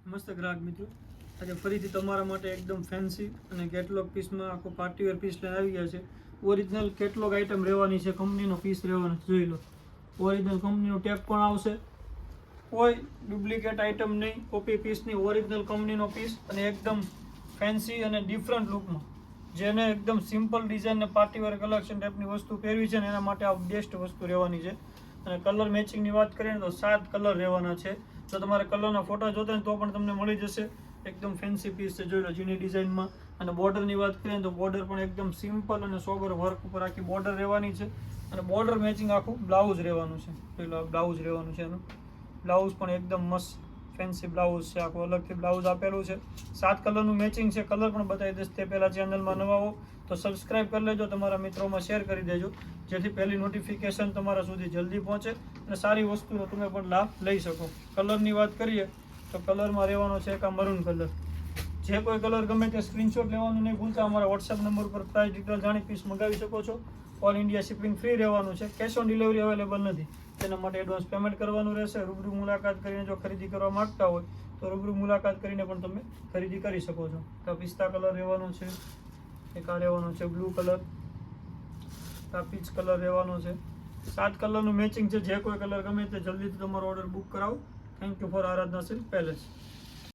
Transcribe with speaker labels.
Speaker 1: મસ્ત ગ્રાહક મિત્રો, આજે ફરીથી તમારા માટે એકદમ ફેન્સી અને કેટલોગ પીસમાં આખો પાર્ટીવેર પીસ લઈને આવી ગયા છે. ઓરિજિનલ કેટલોગ આઇટમ રહેવાની છે, કંપનીનો પીસ રહેવાનો છે. જોઈ લો, ઓરિજિનલ કંપનીનો ટેગ પણ આવશે, કોઈ ડુપ્લિકેટ આઇટમ નહીં, કોપી પીસ નહીં, ઓરિજિનલ કંપનીનો પીસ અને એકદમ ફેન્સી અને ડિફરન્ટ લુકમાં. જેને એકદમ સિમ્પલ ડિઝાઇન અને પાર્ટીવેર કલેક્શન ટાઈપની વસ્તુ પહેરવી છે ને એના માટે આ બેસ્ટ વસ્તુ રહેવાની છે. અને કલર મેચિંગની વાત કરીએ ને તો 7 કલર રહેવાના છે. જો તમારે કલરના ફોટા જોતા હોય તો પણ તમને મળી જશે. એકદમ ફેન્સી પીસ છે, જોઈ લો, જૂની ડિઝાઇનમાં. અને બોર્ડરની વાત કરીએ તો બોર્ડર પણ એકદમ સિમ્પલ અને સોબર વર્ક ઉપર આખી બોર્ડર રહેવાની છે. અને બોર્ડર મેચિંગ આખું બ્લાઉઝ રહેવાનું છે. જોઈ લો, બ્લાઉઝ રહેવાનું છે એનું. બ્લાઉઝ પણ એકદમ મસ્ત ફેન્સી બ્લાઉઝ છે, આખું અલગથી બ્લાઉઝ આપેલું છે. 7 કલરનું મેચિંગ છે. કલર પણ બતાવી દઈશ તે પહેલાં ચેનલમાં નવા હો તો સબસ્ક્રાઈબ કરી લેજો, તમારા મિત્રોમાં શેર કરી દેજો, જેથી પહેલી નોટિફિકેશન તમારા સુધી જલ્દી પહોંચે અને સારી વસ્તુનો તમે પણ લાભ લઈ શકો. કલરની વાત કરીએ તો કલરમાં રહેવાનો છે એક આ મરૂન કલર. જે કોઈ કલર ગમે તે સ્ક્રીનશોટ લેવાનું નહીં ભૂલતા. અમારા વોટ્સએપ નંબર પર પ્રાઇસ ડિટેલ જાણી પીસ મંગાવી શકો છો. ઓલ ઇન્ડિયા શિપિંગ ફ્રી રહેવાનું છે. કેશ ઓન ડિલિવરી અવેલેબલ નથી, તેના માટે એડવાન્સ પેમેન્ટ કરવાનું રહેશે. રૂબરૂ મુલાકાત કરીને જો ખરીદી કરવા માગતા હોય તો રૂબરૂ મુલાકાત કરીને પણ તમે ખરીદી કરી શકો છો. તો પિસ્તા કલર રહેવાનો છે, એક આ રહેવાનો છે બ્લુ કલર, આ પીચ કલર રહેવાનો છે. 7 કલરનું મેચિંગ છે. જે કોઈ કલર ગમે તે જલ્દીથી તમારો ઓર્ડર બુક કરાવો. Thank you for Aradhana silk palace.